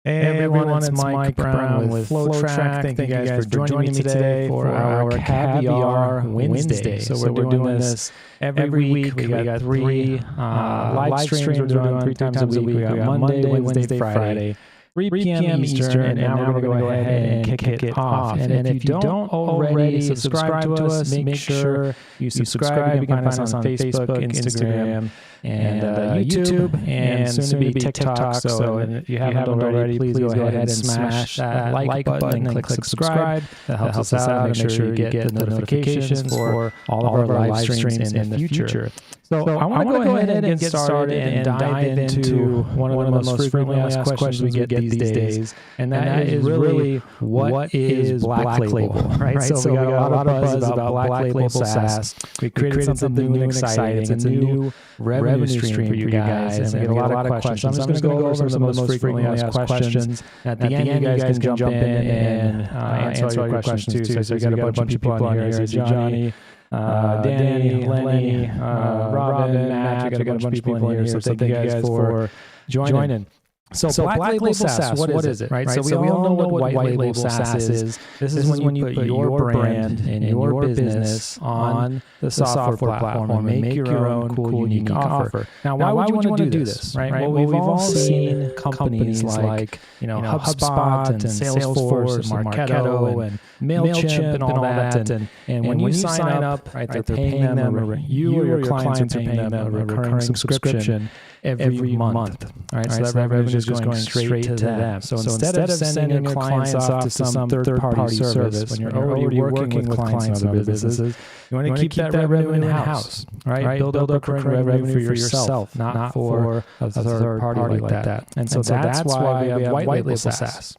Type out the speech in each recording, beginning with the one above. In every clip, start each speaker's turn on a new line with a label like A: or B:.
A: Hey everyone, it's Mike Brown with FlowTrack. Thank you guys for joining me today for our Caviar Wednesday. So we're doing this every week. We got three live streams we're doing three times a week. We got Monday, Wednesday, Friday, 3 p.m. Eastern, and now we're going to go ahead and kick it off. And if you don't already subscribe to us, make sure you subscribe. You can find us on Facebook, Instagram, and YouTube, and soon to be TikTok. So if you haven't already, please go ahead and smash that like button and click subscribe. That helps us out. Make sure you get the notifications for all of our live streams in the future. So I want to go ahead and get started and dive into one of the most frequently asked questions we get these days, and that is really, what is Black Label, right? So we got a lot of buzz about Black Label SaaS. We created something new and exciting. It's a new revenue stream for you guys, and we get a lot of questions. So I'm just going to go over some of the most frequently asked questions. At the end, you guys can jump in and answer all your questions too. So we got a bunch of people on here. Johnny, Danny, Lenny, Robin, Matt. We got a bunch of people in here. So thank you guys for joining. So Black Label SaaS, what is it? Right? So we all know what White Label SaaS is. This is when you put your brand and your business on the software platform and make your own cool, unique offer. Now, why would you want to do this? Right? Well, we've all seen companies like HubSpot and Salesforce and Marketo and MailChimp and all that. And when you sign up, right, they're paying them, you or your clients are paying them a recurring subscription every month. All right, so that revenue is going straight to them. So instead of sending your clients off to some third-party service, when you're already working with clients and other businesses, you want to keep that revenue in-house, right? Build up recurring revenue for yourself, not for a third party like that. And so that's why we have White Label SaaS.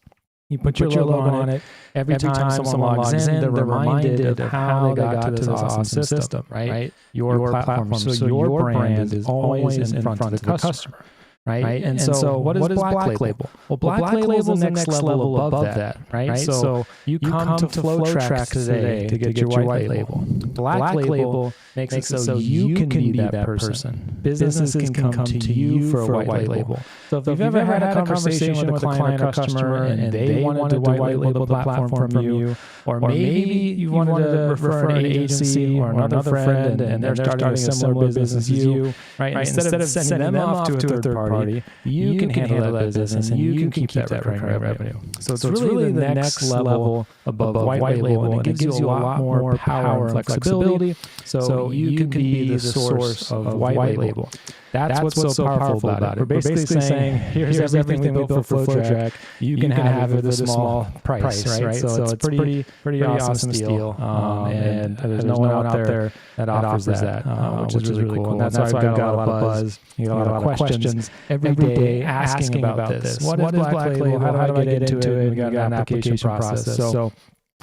A: You put your logo on it. Every time someone logs in, they're reminded of how they got to this awesome system, right? Your platform. So your brand is always in front of the customer. Right? And so what is Black Label? Well, Black Label is the next level above that, right? So you come to FlowTrack today to get your White Label. Black Label makes it so you can be that person. Businesses can come to you for a White Label. So if you've ever had a conversation with a client or customer and they wanted to White Label the platform from you, or maybe you wanted to refer an agency or another friend and they're starting a similar business as you, right? Instead of sending them off to a third party, you can handle that business and you can keep that recurring revenue. So it's really the next level above White Label, and it gives you a lot more power and flexibility. So you can be the source of White Label. That's what's so powerful about it. We're basically saying, here's everything we built for FlowTrack. You can have it at a small price, right? So it's pretty awesome steal. And there's no one out there that offers that, which is really cool. And that's why I've got a lot of buzz. You got a lot of questions every day asking about this. What is Black Label? How do I get into it? We got an application process. So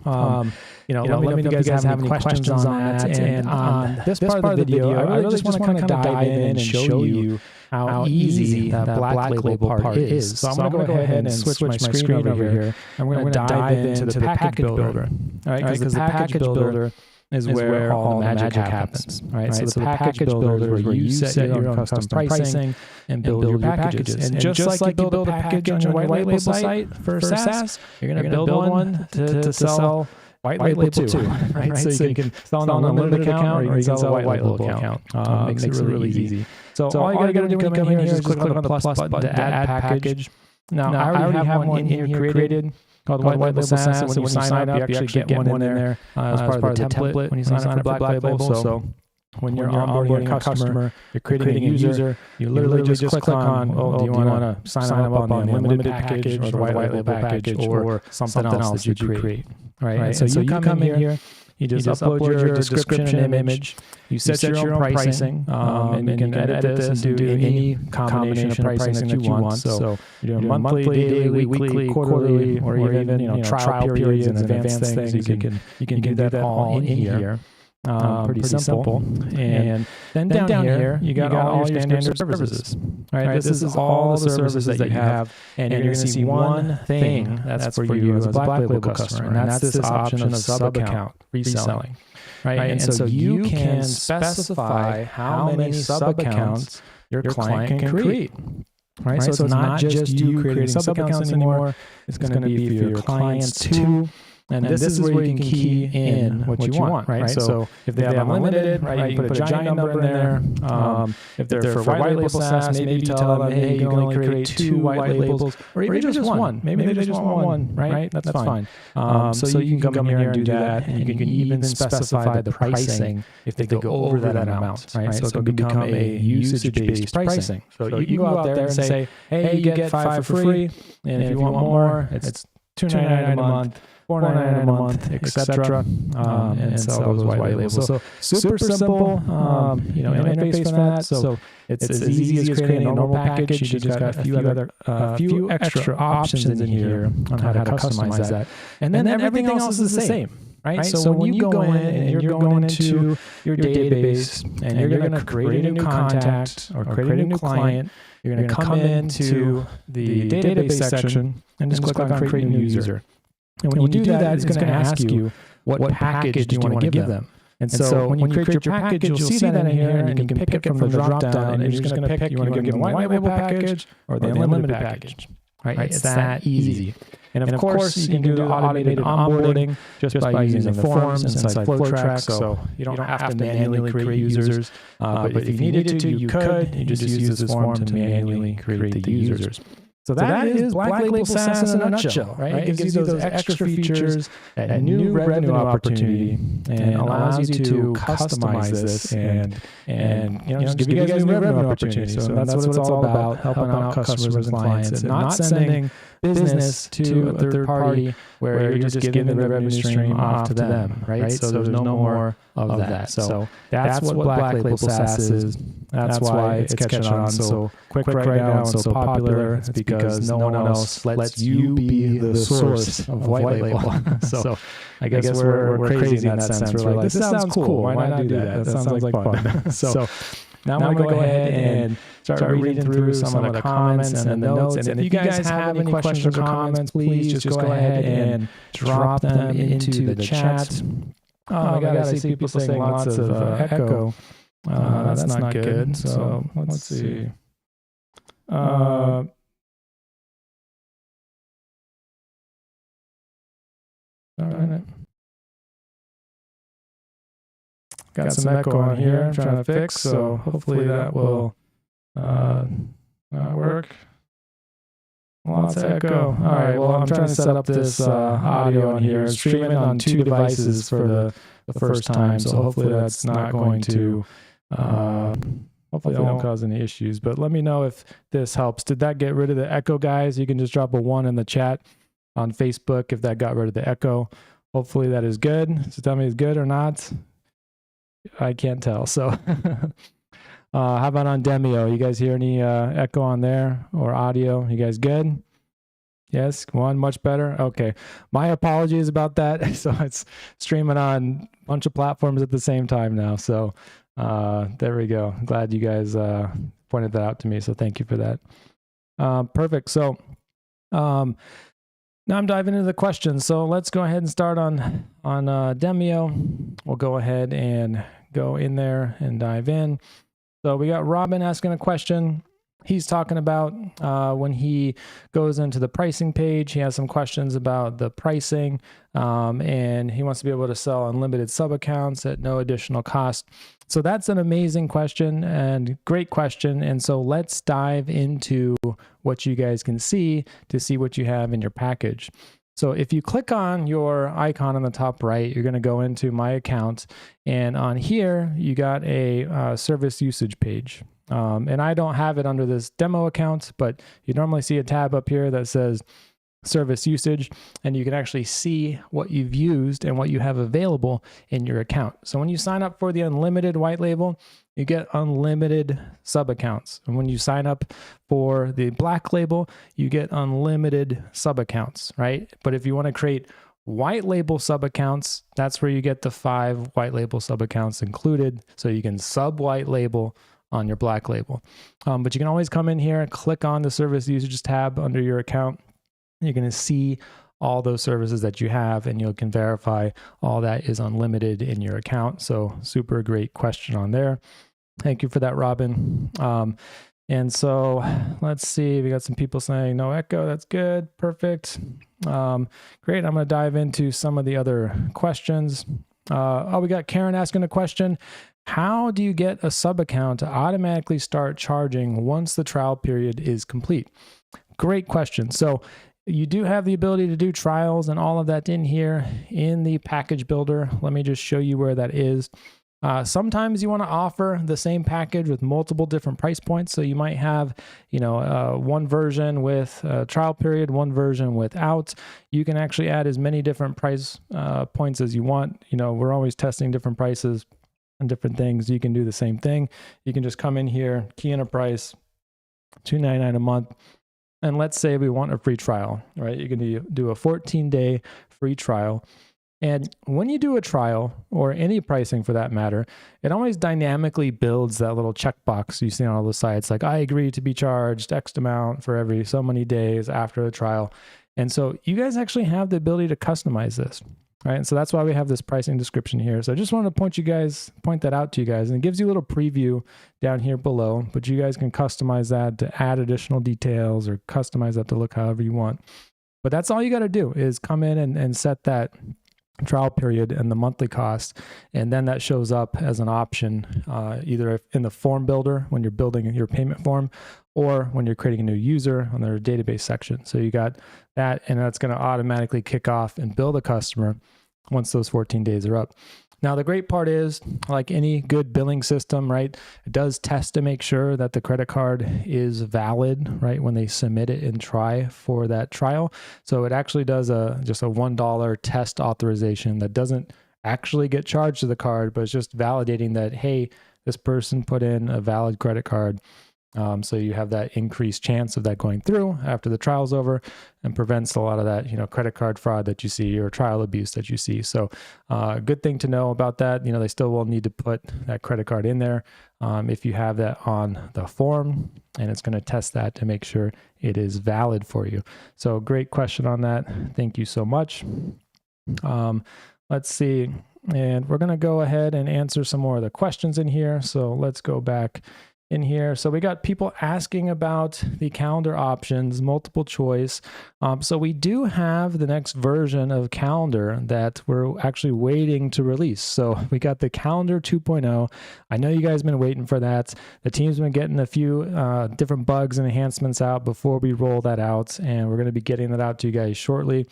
A: let me know if you guys have any questions on that. And on this part of the video, I really just want to kind of dive in and show you how easy that Black Label part is. So I'm going to go ahead and switch my screen over here. And we're going to dive into the package builder. All right, because the package builder is where all the magic happens, right? So the package builder is where you set your own custom pricing and build your packages. And just like you build a package on your White Label site for SaaS, you're going to build one to sell White Label too, right? So you can sell an unlimited account or you can sell a White Label account. Makes it really easy. So all you got to do when you come in here is click on the plus button to add package. Now, I already have one in here created called White Label SaaS. So when you sign up, you actually get one in there as part of the template when you sign up for Black Label. So when you're onboarding a customer, you're creating a user, you literally just click on, do you want to sign up on the unlimited package or the White Label package or something else that you create, right? And so you come in here, you just upload your description and image, you set your own pricing, and you can edit this and do any combination of pricing that you want. So you're doing monthly, daily, weekly, quarterly, or even trial periods and advanced things. You can do that all in here. Pretty simple. And then down here, you got all your standard services. Right? This is all the services that you have, and you're going to see one thing that's for you as a Black Label customer, and that's this option of sub-account reselling. Right? And so you can specify how many sub-accounts your client can create. right? So it's not just you creating sub-accounts anymore. It's going to be for your clients too. And this is where you can key in what you want, right? So if they have unlimited, right, you can put a giant number in there. If they're for White Label SaaS, maybe you tell them, hey, you can only create 2 white labels, or even just one. Maybe they just want one, right? That's fine. So you can come in here and do that, and you can even specify the pricing if they go over that amount, right? So it can become a usage-based pricing. So you can go out there and say, hey, you get 5 for free, and if you want more, it's $2.99 a month. $4.99 a month, etc., and sell those white labels. So super simple, interface for that. So it's as easy as creating a normal package. You just got a few extra options in here on how to customize that, and then everything else is the same. Right? So when you go in and you're going into your database and you're going to create a new contact or create a new client, you're going to come into the database section and just click on create new user. And when you do that, it's going to ask you what package do you want to give them. And so when you create your package, you'll see that in here, and you can pick it from the drop down, and you're just going to pick, you want to give them the white label package or the unlimited package. Right? It's that easy. And of course, you can do the automated onboarding just by using the forms inside FlowTrack. So you don't have to manually create users. But if you needed to, you could. You just use this form to manually create the users. So that is Black Label SaaS in a nutshell, right? It gives you those extra features, a new revenue opportunity, and allows you to customize this and just give you guys new revenue opportunities. So that's what it's all about, helping out customers and clients, and not sending business to a third party where you're just giving the revenue stream off to them, right? So there's no more of that. So that's what Black Label SaaS is. That's why it's catching on so quick right now and so popular. It's because no one else lets you be the source of White Label. So I guess we're crazy in that sense. We're like, this sounds cool. Why not do that? That sounds like fun. So now I'm going to go ahead and start reading through some of the comments and the notes. And if you guys have any questions or comments, please just go ahead and drop them into the chat. Oh my God, I see people saying lots of echo. That's not good. So let's see. All right. Got some echo on here I'm trying to fix, so hopefully that will work. Lots of echo. All right, well, I'm trying to set up this audio on here. Stream it on 2 devices for the first time, so hopefully that's not going to, hopefully that won't cause any issues. But let me know if this helps. Did that get rid of the echo, guys? You can just drop a 1 in the chat on Facebook if that got rid of the echo. Hopefully that is good. So tell me it's good or not. I can't tell. So how about on Demio? You guys hear any echo on there or audio? You guys good? Yes, 1, much better. Okay. My apologies about that. So it's streaming on a bunch of platforms at the same time now. So there we go. Glad you guys pointed that out to me. So thank you for that. Perfect. So now I'm diving into the questions. So let's go ahead and start on Demio. We'll go ahead and go in there and dive in. So we got Robin asking a question. He's talking about when he goes into the pricing page, he has some questions about the pricing, and he wants to be able to sell unlimited sub-accounts at no additional cost. So that's an amazing question and great question. And so let's dive into what you guys can see to see what you have in your package. So if you click on your icon on the top right, you're going to go into My Account. And on here, you got a service usage page. And I don't have it under this demo account, but you normally see a tab up here that says service usage, and you can actually see what you've used and what you have available in your account. So when you sign up for the unlimited white label, you get unlimited sub accounts. And when you sign up for the black label, you get unlimited sub accounts, right? But if you want to create white label sub accounts, that's where you get the 5 white label sub accounts included. So you can sub white label on your black label. But you can always come in here and click on the service usage tab under your account. You're going to see all those services that you have, and you can verify all that is unlimited in your account. So super great question on there. Thank you for that, Robin. And so let's see, we got some people saying no echo. That's good. Perfect. Great. I'm going to dive into some of the other questions. We got Karen asking a question. How do you get a sub account to automatically start charging once the trial period is complete? Great question. So you do have the ability to do trials and all of that in here in the package builder. Let me just show you where that is. Sometimes you want to offer the same package with multiple different price points. So you might have, one version with a trial period, one version without. You can actually add as many different price points as you want. We're always testing different prices and different things. You can do the same thing. You can just come in here, key in a price, $2.99 a month. And let's say we want a free trial, right? You can do a 14-day free trial. And when you do a trial, or any pricing for that matter, it always dynamically builds that little checkbox you see on all the sites, like I agree to be charged X amount for every so many days after the trial. And so you guys actually have the ability to customize this, right? And so that's why we have this pricing description here. So I just wanted to point that out to you guys, and it gives you a little preview down here below, but you guys can customize that to add additional details or customize that to look however you want. But that's all you got to do is come in and set that trial period and the monthly cost, and then that shows up as an option either in the form builder when you're building your payment form, or when you're creating a new user on their database section. So you got that, and that's going to automatically kick off and bill the customer once those 14 days are up. Now, the great part is, like any good billing system, right, it does test to make sure that the credit card is valid, right, when they submit it and try for that trial. So it actually does just a $1 test authorization that doesn't actually get charged to the card, but it's just validating that, hey, this person put in a valid credit card. So you have that increased chance of that going through after the trial's over, and prevents a lot of that, credit card fraud that you see, or trial abuse that you see. So good thing to know about that. They still will need to put that credit card in there if you have that on the form, and it's going to test that to make sure it is valid for you. So great question on that. Thank you so much. Let's see. And we're going to go ahead and answer some more of the questions in here. So let's go back in here. So we got people asking about the calendar options, multiple choice. So we do have the next version of calendar that we're actually waiting to release. So we got the calendar 2.0. I know you guys have been waiting for that. The team's been getting a few different bugs and enhancements out before we roll that out, and we're going to be getting that out to you guys shortly.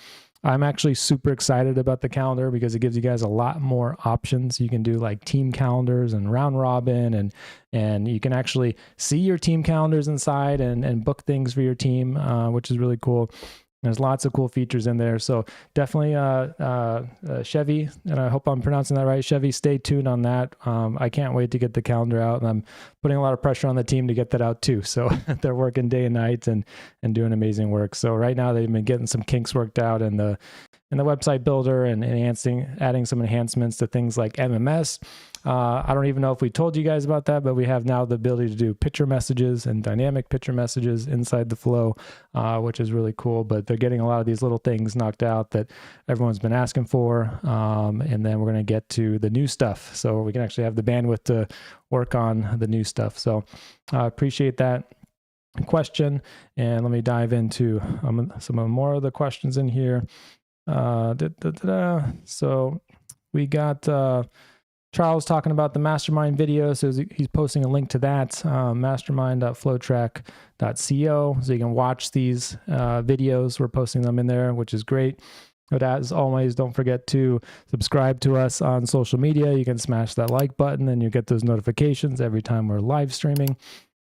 A: I'm actually super excited about the calendar because it gives you guys a lot more options. You can do like team calendars and round robin, and you can actually see your team calendars inside and book things for your team, which is really cool. There's lots of cool features in there. So definitely Chevy, and I hope I'm pronouncing that right. Chevy, stay tuned on that. I can't wait to get the calendar out, and I'm putting a lot of pressure on the team to get that out too. So they're working day and night and doing amazing work. So right now they've been getting some kinks worked out in the website builder and adding some enhancements to things like MMS. I don't even know if we told you guys about that, but we have now the ability to do picture messages and dynamic picture messages inside the flow, which is really cool. But they're getting a lot of these little things knocked out that everyone's been asking for. And then we're going to get to the new stuff. So we can actually have the bandwidth to work on the new stuff. So I appreciate that question. And let me dive into some more of the questions in here. So we got Charles talking about the mastermind video. So he's posting a link to that, mastermind.flowtrack.co, so you can watch these videos. We're posting them in there, which is great. But as always, don't forget to subscribe to us on social media. You can smash that like button and you get those notifications every time we're live streaming.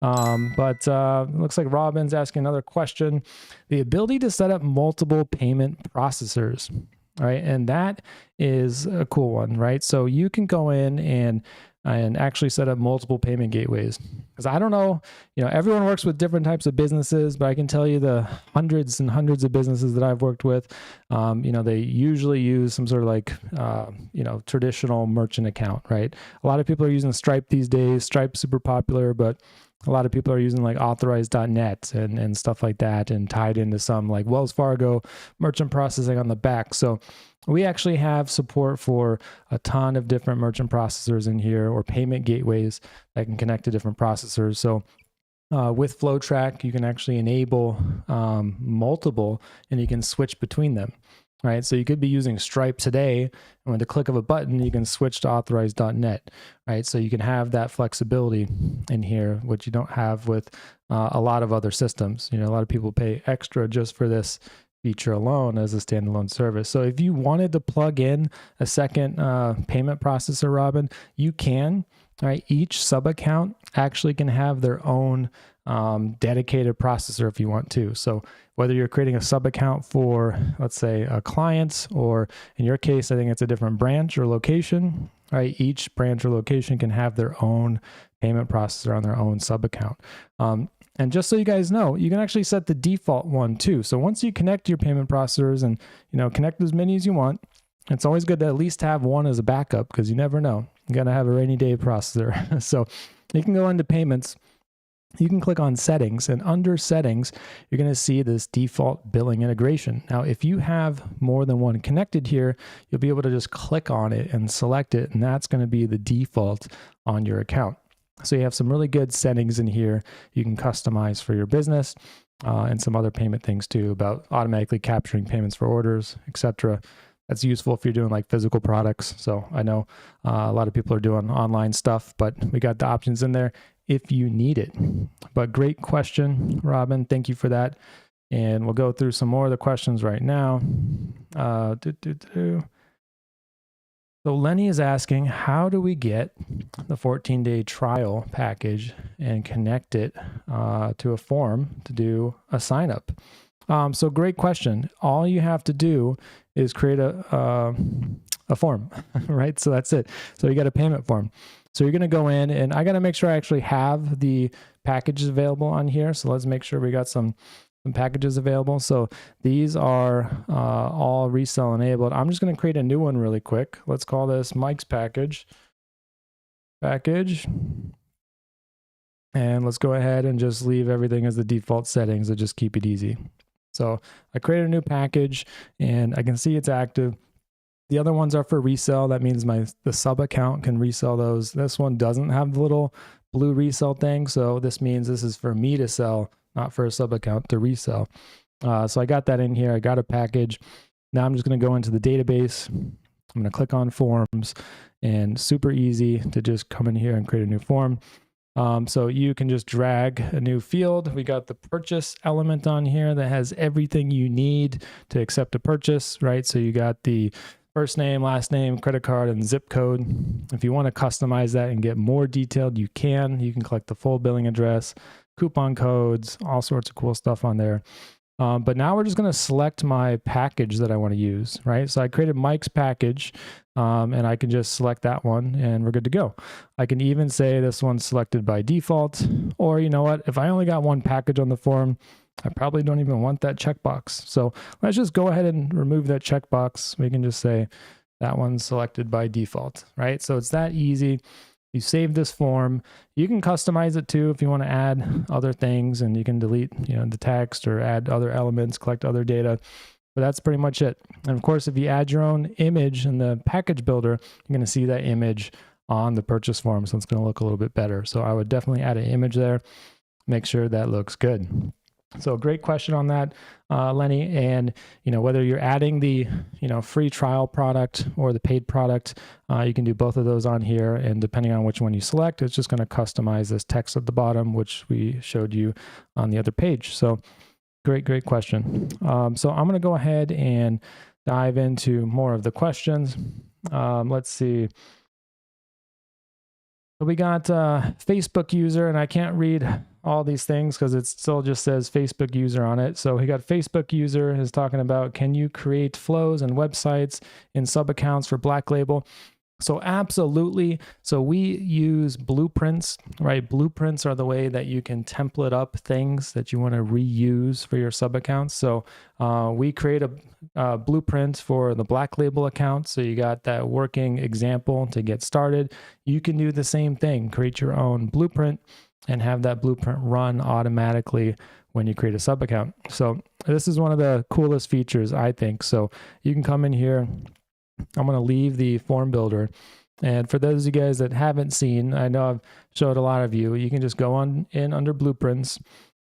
A: But looks like Robin's asking another question. The ability to set up multiple payment processors, right? And that is a cool one, right? So you can go in and actually set up multiple payment gateways. Because I don't know, everyone works with different types of businesses, but I can tell you the hundreds and hundreds of businesses that I've worked with, they usually use some sort of like, traditional merchant account, right? A lot of people are using Stripe these days. Stripe's super popular, but a lot of people are using like authorize.net and stuff like that, and tied into some like Wells Fargo merchant processing on the back. So we actually have support for a ton of different merchant processors in here, or payment gateways that can connect to different processors. So With FlowTrack, you can actually enable multiple, and you can switch between them, right? So you could be using Stripe today, and with the click of a button, you can switch to authorize.net, right? So you can have that flexibility in here, which you don't have with a lot of other systems. You know, a lot of people pay extra just for this feature alone as a standalone service. So if you wanted to plug in a second payment processor, Robin, you can. Right, each sub account actually can have their own dedicated processor if you want to. So whether you're creating a sub account for, let's say, a client, or in your case, I think it's a different branch or location, right? Each branch or location can have their own payment processor on their own sub account. And just so you guys know, you can actually set the default one too. So once you connect your payment processors and, you know, connect as many as you want, it's always good to at least have one as a backup, because you never know. You gotta have a rainy day processor. So you can go into payments, you can click on settings, and under settings, you're gonna see this default billing integration. Now, if you have more than one connected here, you'll be able to just click on it and select it, and that's gonna be the default on your account. So you have some really good settings in here you can customize for your business, and some other payment things too, about automatically capturing payments for orders, etc. That's useful if you're doing like physical products. So I know a lot of people are doing online stuff, but we got the options in there if you need it. But great question, Robin. Thank you for that. And we'll go through some more of the questions right now. So Lenny is asking, how do we get the 14-day trial package and connect it to a form to do a sign up? So great question. All you have to do is create a form, right? So that's it. So you got a payment form. So you're going to go in, and I got to make sure I actually have the packages available on here. So let's make sure we got some packages available. So these are all resell enabled. I'm just going to create a new one really quick. Let's call this Mike's package. And let's go ahead and just leave everything as the default settings to just keep it easy. So I created a new package, and I can see it's active. The other ones are for resell. That means the sub account can resell those. This one doesn't have the little blue resell thing. So this means this is for me to sell, not for a sub account to resell. So I got that in here. I got a package. Now I'm just going to go into the database. I'm going to click on forms, and super easy to just come in here and create a new form. So you can just drag a new field. We got the purchase element on here that has everything you need to accept a purchase, right? So you got the first name, last name, credit card, and zip code. If you want to customize that and get more detailed, you can. You can collect the full billing address, coupon codes, all sorts of cool stuff on there. But now we're just going to select my package that I want to use, right? So I created Mike's package, and I can just select that one, and we're good to go. I can even say this one's selected by default, or you know what? If I only got one package on the form, I probably don't even want that checkbox. So let's just go ahead and remove that checkbox. We can just say that one's selected by default, right? So it's that easy. You save this form. You can customize it too if you want to add other things, and you can delete, you know, the text or add other elements, collect other data. But that's pretty much it. And of course, if you add your own image in the package builder, you're going to see that image on the purchase form. So it's going to look a little bit better. So I would definitely add an image there. Make sure that looks good. So great question on that, Lenny. And, you know, whether you're adding the, you know, free trial product or the paid product, you can do both of those on here. And depending on which one you select, it's just going to customize this text at the bottom, which we showed you on the other page. So great question. So I'm going to go ahead and dive into more of the questions. Let's see. So we got Facebook user, and I can't read all these things because it still just says Facebook user on it. So we got Facebook user is talking about, can you create flows and websites in sub accounts for Black Label? So absolutely. So we use blueprints, right? Blueprints are the way that you can template up things that you want to reuse for your sub accounts. So we create a blueprint for the Black Label account. So you got that working example to get started. You can do the same thing, create your own blueprint and have that blueprint run automatically when you create a sub account. So this is one of the coolest features, I think. So you can come in here. I'm going to leave the form builder, And for those of you guys that haven't seen, I know I've showed a lot of you, you can just go on in under blueprints,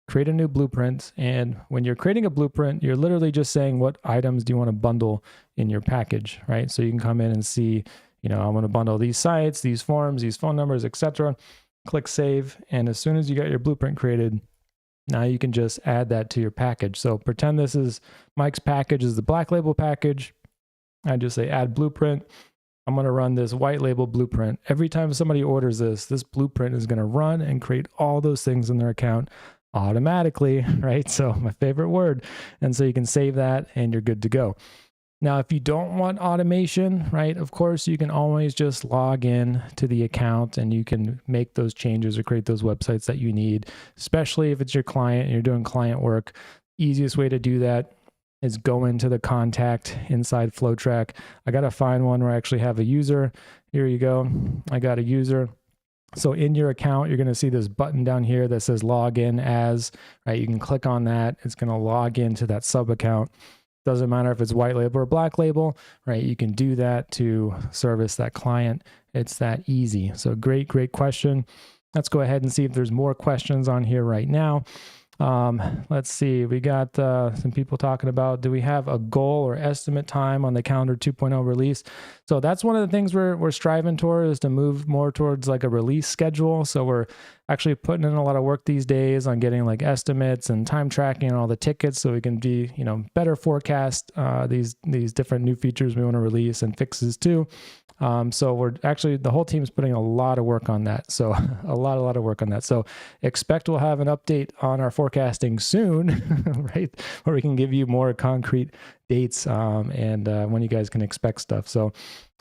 A: create a new blueprint. And when you're creating a blueprint, you're literally just saying what items do you want to bundle in your package, right? So you can come in and see, I want to bundle these sites, these forms, these phone numbers, etc. Click save. And as soon as you got your blueprint created, now you can just add that to your package. So pretend this is Mike's package is the Black Label package. I just say add blueprint. I'm going to run this white label blueprint. Every time somebody orders this blueprint is going to run and create all those things in their account automatically, right? So my favorite word. And so you can save that and you're good to go. Now, if you don't want automation, right, of course, you can always just log in to the account and you can make those changes or create those websites that you need, especially if it's your client and you're doing client work. Easiest way to do that is go into the contact inside FlowTrack. I got to find one where I actually have a user. Here you go. I got a user. So in your account, you're going to see this button down here that says log in as, right? You can click on that. It's going to log into that sub account. Doesn't matter if it's white label or black label, right? You can do that to service that client. It's that easy. So great question. Let's go ahead and see if there's more questions on here right now. Let's see, we got some people talking about, do we have a goal or estimate time on the calendar 2.0 release? So that's one of the things we're striving toward, is to move more towards like a release schedule. So we're actually putting in a lot of work these days on getting like estimates and time tracking and all the tickets, so we can be, better forecast these different new features we want to release and fixes too. So we're actually, the whole team's putting a lot of work on that. So a lot of work on that. So expect we'll have an update on our forecasting soon, right? Where we can give you more concrete dates and when you guys can expect stuff. So,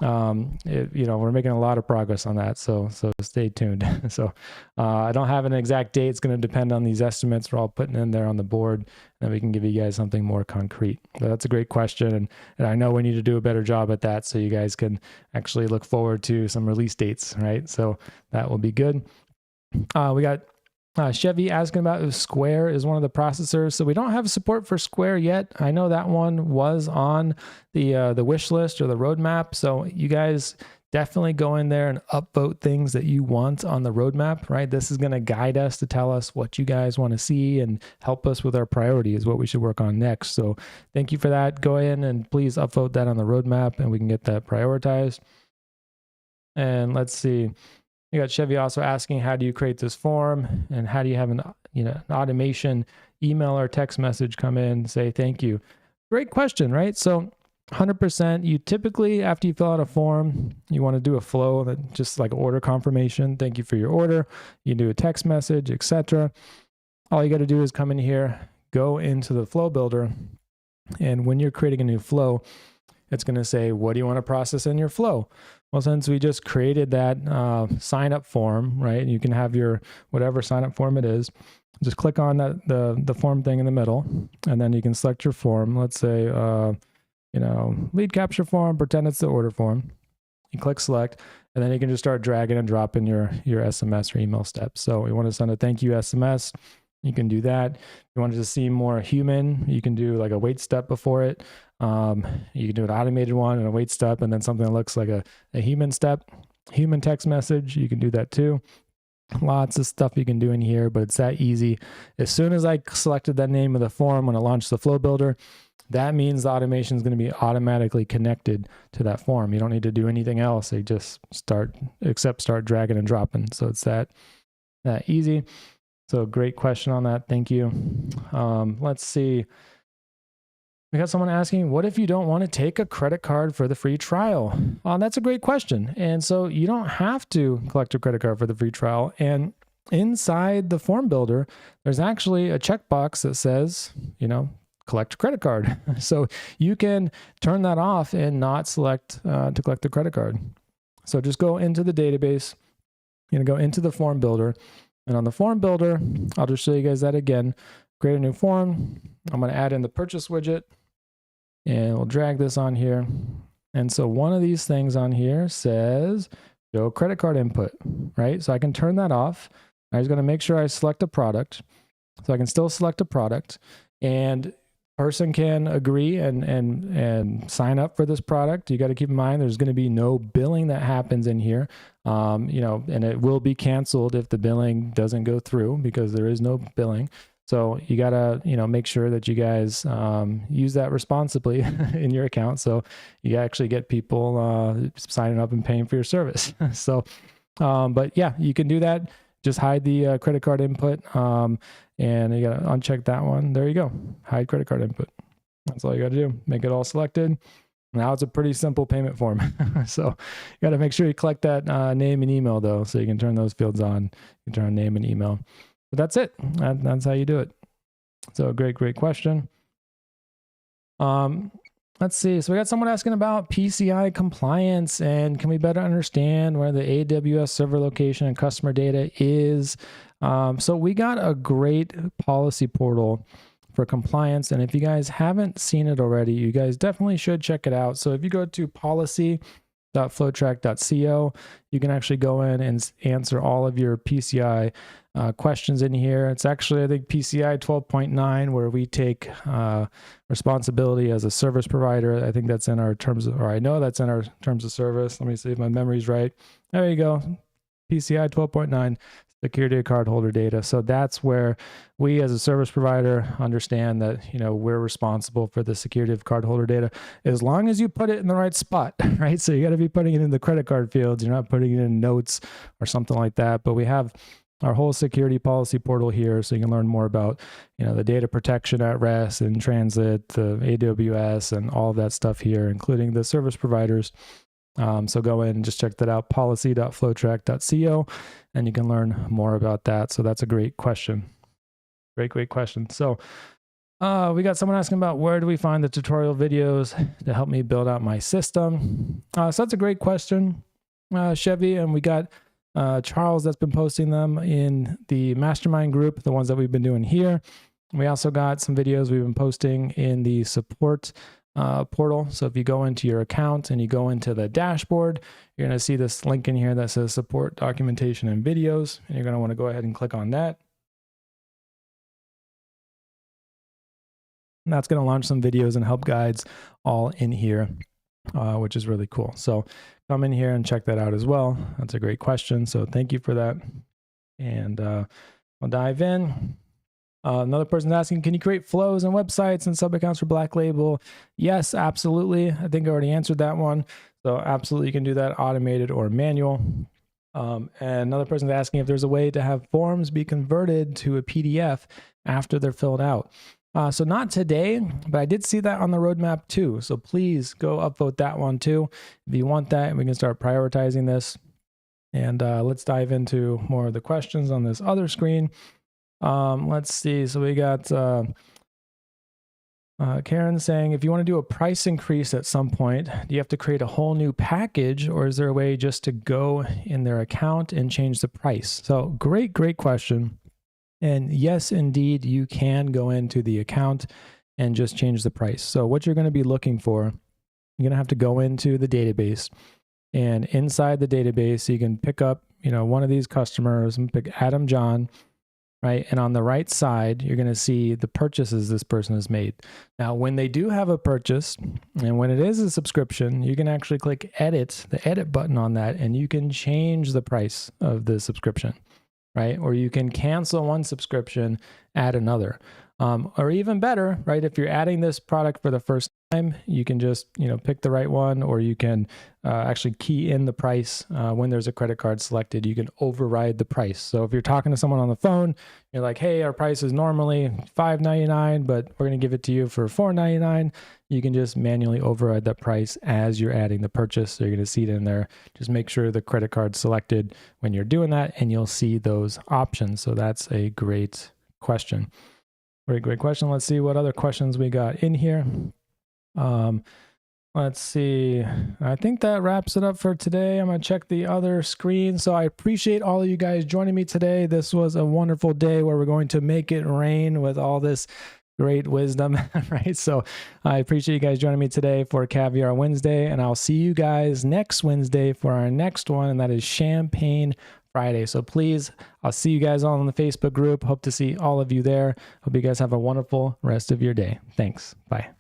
A: we're making a lot of progress on that. So stay tuned. So I don't have an exact date. It's going to depend on these estimates we're all putting in there on the board, and we can give you guys something more concrete. But that's a great question. And I know we need to do a better job at that, so you guys can actually look forward to some release dates, right? So that will be good. We got Chevy asking about if Square is one of the processors. So we don't have support for Square yet. I know that one was on the wish list or the roadmap. So you guys definitely go in there and upvote things that you want on the roadmap, right? This is going to guide us to tell us what you guys want to see and help us with our priorities, what we should work on next. So thank you for that. Go in and please upvote that on the roadmap and we can get that prioritized. And let's see. You got Chevy also asking, how do you create this form and how do you have an automation email or text message come in, say thank you? Great question, right? So 100%, you typically, after you fill out a form, you want to do a flow that just like order confirmation. Thank you for your order. You do a text message, etc. All you got to do is come in here, go into the flow builder. And when you're creating a new flow, it's going to say, what do you want to process in your flow? Well, since we just created that sign up form, right? You can have your whatever sign up form it is. Just click on that the form thing in the middle, and then you can select your form. Let's say, lead capture form, pretend it's the order form. You click select, and then you can just start dragging and dropping your SMS or email steps. So we want to send a thank you SMS. You can do that. If you want it to seem more human, you can do like a wait step before it. You can do an automated one and a wait step, and then something that looks like a human step, human text message. You can do that too. Lots of stuff you can do in here, but it's that easy. As soon as I selected that name of the form when I launched the flow builder, that means the automation is going to be automatically connected to that form. You don't need to do anything else. They just start dragging and dropping. So it's that easy. So great question on that. Thank you. Let's see. We got someone asking, what if you don't want to take a credit card for the free trial? That's a great question. And so you don't have to collect a credit card for the free trial. And inside the form builder, there's actually a checkbox that says, collect a credit card. So you can turn that off and not select to collect the credit card. So just go into the database, go into the form builder. And on the form builder, I'll just show you guys that again. Create a new form. I'm going to add in the purchase widget. And we'll drag this on here. And so one of these things on here says show credit card input, right? So I can turn that off. I was going to make sure I select a product. So I can still select a product. And person can agree and sign up for this product, you got to keep in mind there's going to be no billing that happens in here. And it will be canceled if the billing doesn't go through, because there is no billing. So you got to, make sure that you guys use that responsibly in your account, so you actually get people signing up and paying for your service. So, but yeah, you can do that. Just hide the credit card input, and you got to uncheck that one. There you go. Hide credit card input. That's all you got to do. Make it all selected. Now it's a pretty simple payment form. So you got to make sure you collect that name and email, though, so you can turn those fields on. You can turn on name and email. But that's it. That's how you do it. So great question. Let's see. So we got someone asking about PCI compliance, and can we better understand where the AWS server location and customer data is? So we got a great policy portal for compliance, and if you guys haven't seen it already, you guys definitely should check it out. So if you go to policy.flowtrack.co, you can actually go in and answer all of your PCI questions in here. It's actually, I think, PCI 12.9, where we take responsibility as a service provider. I think that's in our terms of, or I know that's in our terms of service. Let me see if my memory's right. There you go. PCI 12.9, security of cardholder data. So that's where we as a service provider understand that, we're responsible for the security of cardholder data, as long as you put it in the right spot, right? So you got to be putting it in the credit card fields. You're not putting it in notes or something like that. But we have our whole security policy portal here, so you can learn more about, the data protection at rest and transit, the AWS, and all of that stuff here, including the service providers. So go in and just check that out, policy.flowtrack.co, and you can learn more about that. So that's a great question. Great question. So we got someone asking about where do we find the tutorial videos to help me build out my system. So that's a great question, Chevy, and we got Charles that's been posting them in the mastermind group, the ones that we've been doing here. We also got some videos we've been posting in the support portal. So if you go into your account and you go into the dashboard, you're going to see this link in here that says support documentation and videos, and you're going to want to go ahead and click on that. And that's going to launch some videos and help guides all in here, which is really cool. So come in here and check that out as well. That's a great question. So thank you for that. And I'll dive in. Another person's asking, can you create flows and websites and sub accounts for Black Label? Yes, absolutely. I think I already answered that one. So absolutely, you can do that automated or manual. And another person's asking if there's a way to have forms be converted to a PDF after they're filled out. So not today, but I did see that on the roadmap too. So please go upvote that one too. If you want that, we can start prioritizing this. And let's dive into more of the questions on this other screen. Let's see. So we got Karen saying, if you want to do a price increase at some point, do you have to create a whole new package, or is there a way just to go in their account and change the price? So great question. And yes, indeed, you can go into the account and just change the price. So what you're going to be looking for, you're going to have to go into the database, and inside the database, you can pick up, one of these customers and pick Adam John, right? And on the right side, you're going to see the purchases this person has made. Now, when they do have a purchase, and when it is a subscription, you can actually click edit, the edit button on that, and you can change the price of the subscription, right? Or you can cancel one subscription, add another. Or even better, right? If you're adding this product for the first time, you can just, pick the right one, or you can actually key in the price when there's a credit card selected. You can override the price. So if you're talking to someone on the phone, you're like, hey, our price is normally $5.99, but we're going to give it to you for $4.99. You can just manually override that price as you're adding the purchase. So you're going to see it in there. Just make sure the credit card's selected when you're doing that, and you'll see those options. So that's a great question. Great question. Let's see what other questions we got in here. Let's see. I think that wraps it up for today. I'm going to check the other screen. So I appreciate all of you guys joining me today. This was a wonderful day where we're going to make it rain with all this great wisdom, right? So I appreciate you guys joining me today for Caviar Wednesday, and I'll see you guys next Wednesday for our next one, and that is Champagne Friday. So please, I'll see you guys all in the Facebook group. Hope to see all of you there. Hope you guys have a wonderful rest of your day. Thanks. Bye.